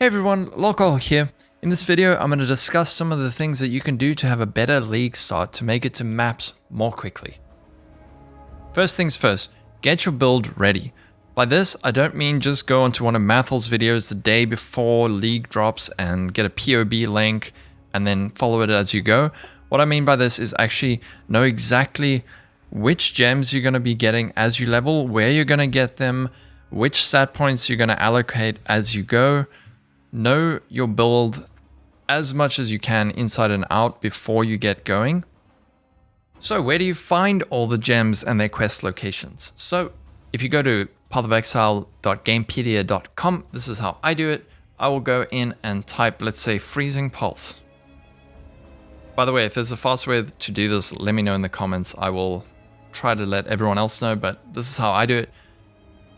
Hey everyone, Lolcohol here. In this video, I'm going to discuss some of the things that you can do to have a better league start to make it to maps more quickly. First things first, get your build ready. By this, I don't mean just go onto one of Mathel's videos the day before league drops and get a POB link and then follow it as you go. What I mean by this is actually know exactly which gems you're going to be getting as you level, where you're going to get them, which stat points you're going to allocate as you go. Know your build as much as you can inside and out before you get going. So where do you find all the gems and their quest locations? So if you go to pathofexile.gamepedia.com, this is how I do it. I will go in and type, let's say, Freezing Pulse. By the way, if there's a fast way to do this, let me know in the comments. I will try to let everyone else know, but this is how I do it.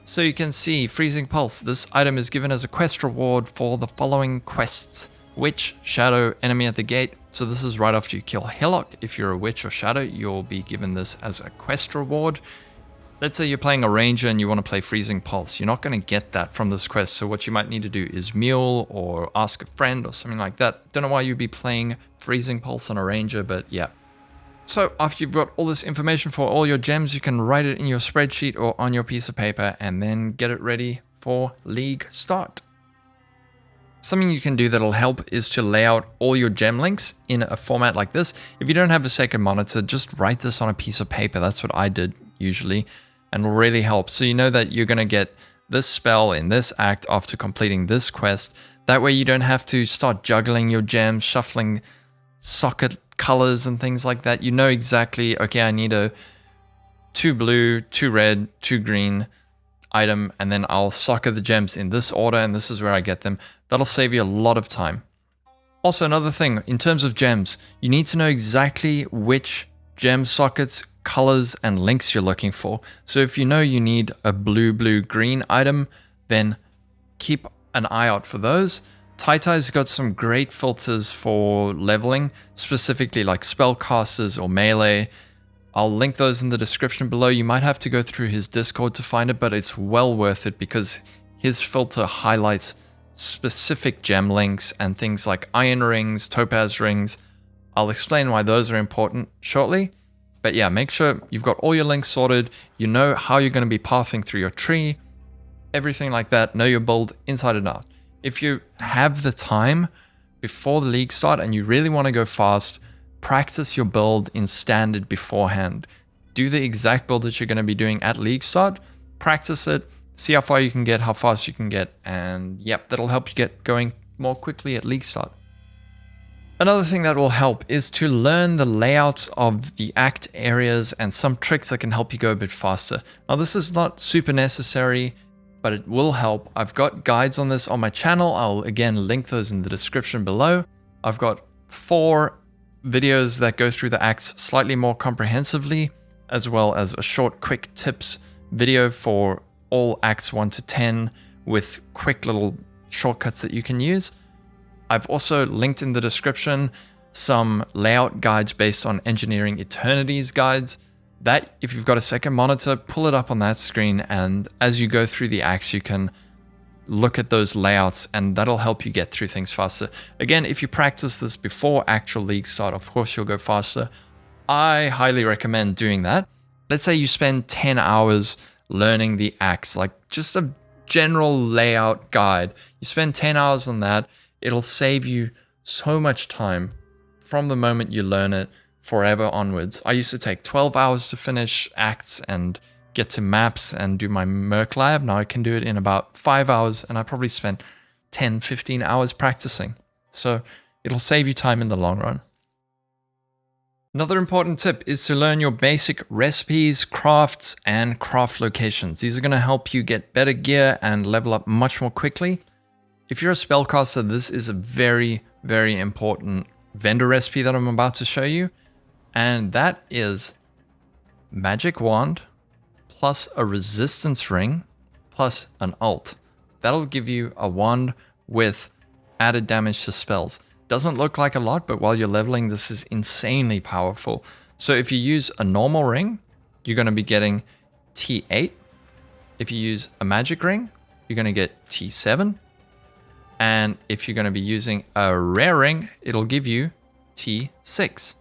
So you can see Freezing Pulse. This item is given as a quest reward for the following quests. Witch, Shadow, Enemy at the Gate. So this is right after you kill Hillock. If you're a Witch or Shadow, you'll be given this as a quest reward. Let's say you're playing a Ranger and you want to play Freezing Pulse. You're not going to get that from this quest. So what you might need to do is Mule or Ask a Friend or something like that. Don't know why you'd be playing Freezing Pulse on a Ranger, but yeah. So after you've got all this information for all your gems, you can write it in your spreadsheet or on your piece of paper and then get it ready for league start. Something you can do that'll help is to lay out all your gem links in a format like this. If you don't have a second monitor, just write this on a piece of paper. That's what I did usually, and will really help. So you know that you're going to get this spell in this act after completing this quest. That way you don't have to start juggling your gems, shuffling socket colors and things like that. You know exactly, okay, I need a 2 blue, 2 red, 2 green item, and then I'll socket the gems in this order, and this is where I get them. That'll save you a lot of time. Also, another thing, in terms of gems, you need to know exactly which gem sockets, colors, and links you're looking for. So if you know you need a blue, blue, green item, then keep an eye out for those. TyTy's got some great filters for leveling, specifically like spellcasters or melee. I'll link those in the description below. You might have to go through his Discord to find it, but it's well worth it because his filter highlights specific gem links and things like iron rings, topaz rings. I'll explain why those are important shortly. But yeah, make sure you've got all your links sorted. You know how you're going to be pathing through your tree, everything like that. Know your build inside and out. If you have the time before the league start and you really want to go fast, practice your build in standard beforehand. Do the exact build that you're going to be doing at league start, practice it, see how far you can get, how fast you can get, and yep, that'll help you get going more quickly at league start. Another thing that will help is to learn the layouts of the act areas and some tricks that can help you go a bit faster. Now this is not super necessary, but it will help. I've got guides on this on my channel. I'll again link those in the description below. I've got 4 videos that go through the acts slightly more comprehensively, as well as a short quick tips video for all acts 1 to 10 with quick little shortcuts that you can use. I've also linked in the description some layout guides based on Engineering Eternity's guides. That, if you've got a second monitor, pull it up on that screen, and as you go through the acts, you can look at those layouts, and that'll help you get through things faster. Again, if you practice this before actual league start, of course you'll go faster. I highly recommend doing that. Let's say you spend 10 hours learning the acts, like just a general layout guide. You spend 10 hours on that, it'll save you so much time from the moment you learn it forever onwards. I used to take 12 hours to finish acts and get to maps and do my Merc lab. Now I can do it in about 5 hours, and I probably spent 10, 15 hours practicing. So it'll save you time in the long run. Another important tip is to learn your basic recipes, crafts, and craft locations. These are going to help you get better gear and level up much more quickly. If you're a spellcaster, this is a very, very important vendor recipe that I'm about to show you. And that is magic wand plus a resistance ring plus an ult. That'll give you a wand with added damage to spells. Doesn't look like a lot, but while you're leveling, this is insanely powerful. So if you use a normal ring, you're going to be getting T8. If you use a magic ring, you're going to get T7. And if you're going to be using a rare ring, it'll give you T6.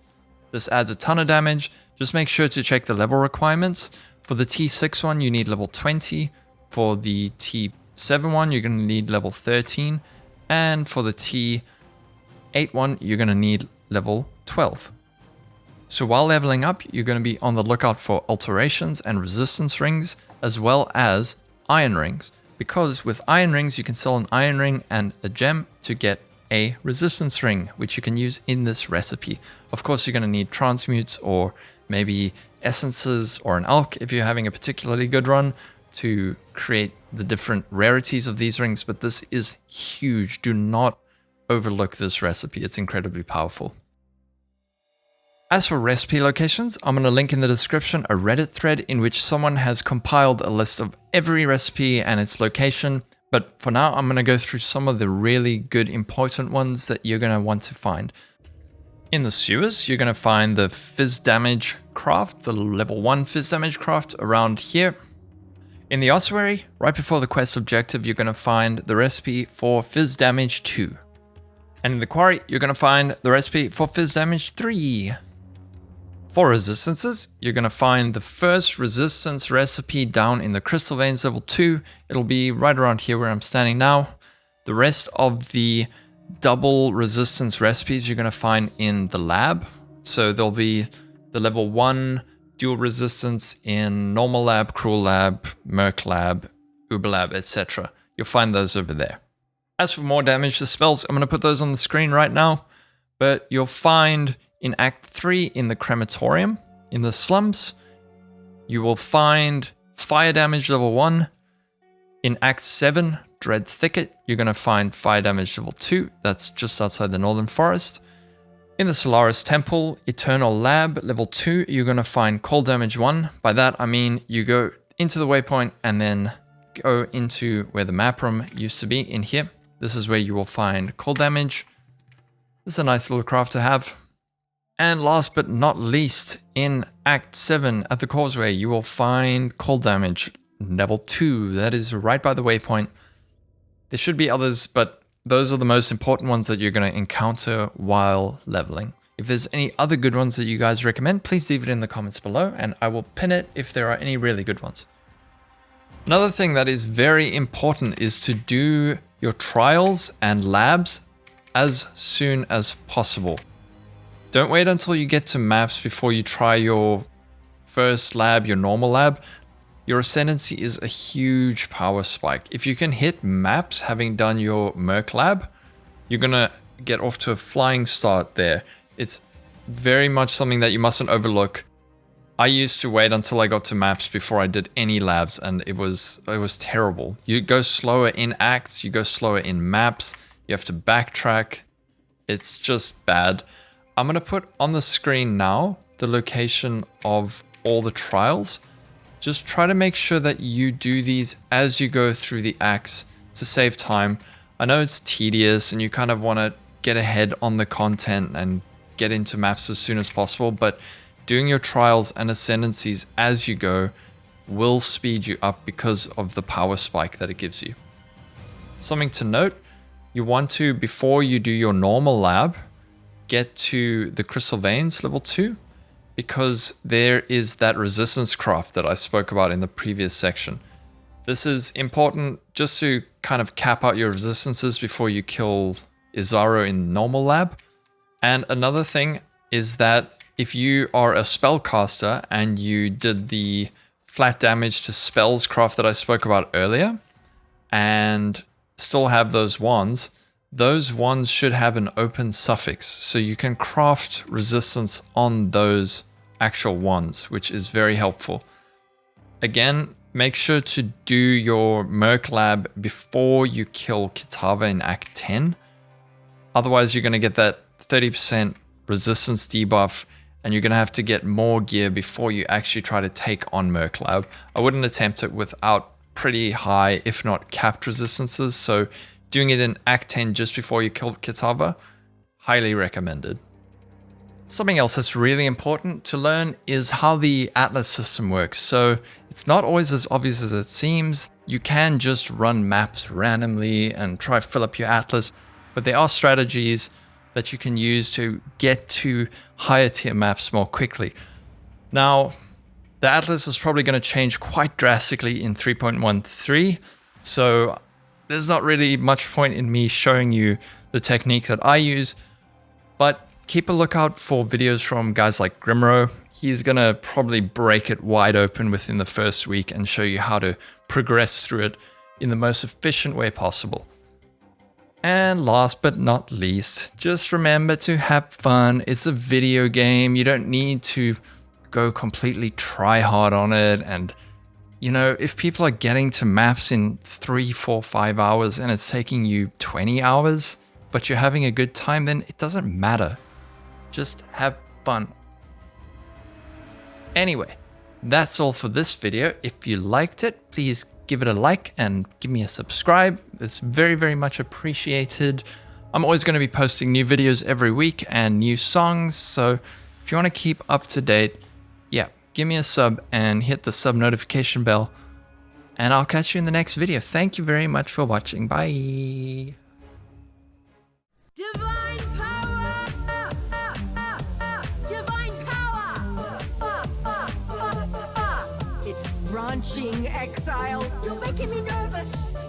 This adds a ton of damage. Just make sure to check the level requirements. For the T6 one, you need level 20. For the T7 one, you're going to need level 13. And for the T8 one, you're going to need level 12. So while leveling up, you're going to be on the lookout for alterations and resistance rings, as well as iron rings. Because with iron rings, you can sell an iron ring and a gem to get a resistance ring, which you can use in this recipe. Of course, you're going to need transmutes or maybe essences or an alch if you're having a particularly good run to create the different rarities of these rings. But this is huge. Do not overlook this recipe. It's incredibly powerful. As for recipe locations, I'm going to link in the description a Reddit thread in which someone has compiled a list of every recipe and its location. But for now, I'm going to go through some of the really good important ones that you're going to want to find. In the sewers, you're going to find the fizz damage craft, the level 1 fizz damage craft around here. In the ossuary, right before the quest objective, you're going to find the recipe for fizz damage 2. And in the quarry, you're going to find the recipe for fizz damage 3. For resistances, you're going to find the first resistance recipe down in the Crystal Veins level 2. It'll be right around here where I'm standing now. The rest of the double resistance recipes you're going to find in the lab. So there'll be the level 1 dual resistance in normal lab, cruel lab, merc lab, uber lab, etc. You'll find those over there. As for more damage to spells, I'm going to put those on the screen right now. But you'll find in Act 3 in the crematorium, in the slums, you will find fire damage level 1. In Act 7, Dread Thicket, you're going to find fire damage level 2. That's just outside the Northern Forest. In the Solaris Temple, Eternal Lab, level 2, you're going to find cold damage 1. By that, I mean you go into the waypoint and then go into where the map room used to be in here. This is where you will find cold damage. This is a nice little craft to have. And last but not least, in Act 7 at the Causeway, you will find cold damage level 2. That is right by the waypoint. There should be others, but those are the most important ones that you're going to encounter while leveling. If there's any other good ones that you guys recommend, please leave it in the comments below, and I will pin it if there are any really good ones. Another thing that is very important is to do your trials and labs as soon as possible. Don't wait until you get to maps before you try your first lab, your normal lab. Your ascendancy is a huge power spike. If you can hit maps having done your merc lab, you're gonna get off to a flying start there. It's very much something that you mustn't overlook. I used to wait until I got to maps before I did any labs, and it was terrible. You go slower in acts, you go slower in maps, you have to backtrack. It's just bad. I'm going to put on the screen now the location of all the trials. Just try to make sure that you do these as you go through the acts to save time. I know it's tedious and you kind of want to get ahead on the content and get into maps as soon as possible, but doing your trials and ascendancies as you go will speed you up because of the power spike that it gives you. Something to note, you want to, before you do your normal lab, get to the Crystal Veins level 2, because there is that resistance craft that I spoke about in the previous section. This is important just to kind of cap out your resistances before you kill Izaro in normal lab. And another thing is that if you are a spellcaster and you did the flat damage to spells craft that I spoke about earlier and still have those wands should have an open suffix, so you can craft resistance on those actual wands, which is very helpful. Again, make sure to do your merc lab before you kill Kitava in Act 10. Otherwise, you're going to get that 30% resistance debuff, and you're going to have to get more gear before you actually try to take on merc lab. I wouldn't attempt it without pretty high, if not capped resistances, so doing it in Act 10 just before you kill Kitava, highly recommended. Something else that's really important to learn is how the Atlas system works. So it's not always as obvious as it seems. You can just run maps randomly and try to fill up your atlas, but there are strategies that you can use to get to higher tier maps more quickly. Now, the atlas is probably going to change quite drastically in 3.13, so there's not really much point in me showing you the technique that I use, but keep a lookout for videos from guys like Grimro. He's going to probably break it wide open within the first week and show you how to progress through it in the most efficient way possible. And last but not least, just remember to have fun. It's a video game. You don't need to go completely try hard on it. And, you know, if people are getting to maps in 3, 4, 5 hours and it's taking you 20 hours, but you're having a good time, then it doesn't matter. Just have fun. Anyway, that's all for this video. If you liked it, please give it a like and give me a subscribe. It's very, very much appreciated. I'm always going to be posting new videos every week and new songs. So if you want to keep up to date, yeah, give me a sub and hit the sub notification bell. And I'll catch you in the next video. Thank you very much for watching. Bye. Divine power! Divine power! It's launching, Exile. You're making me nervous.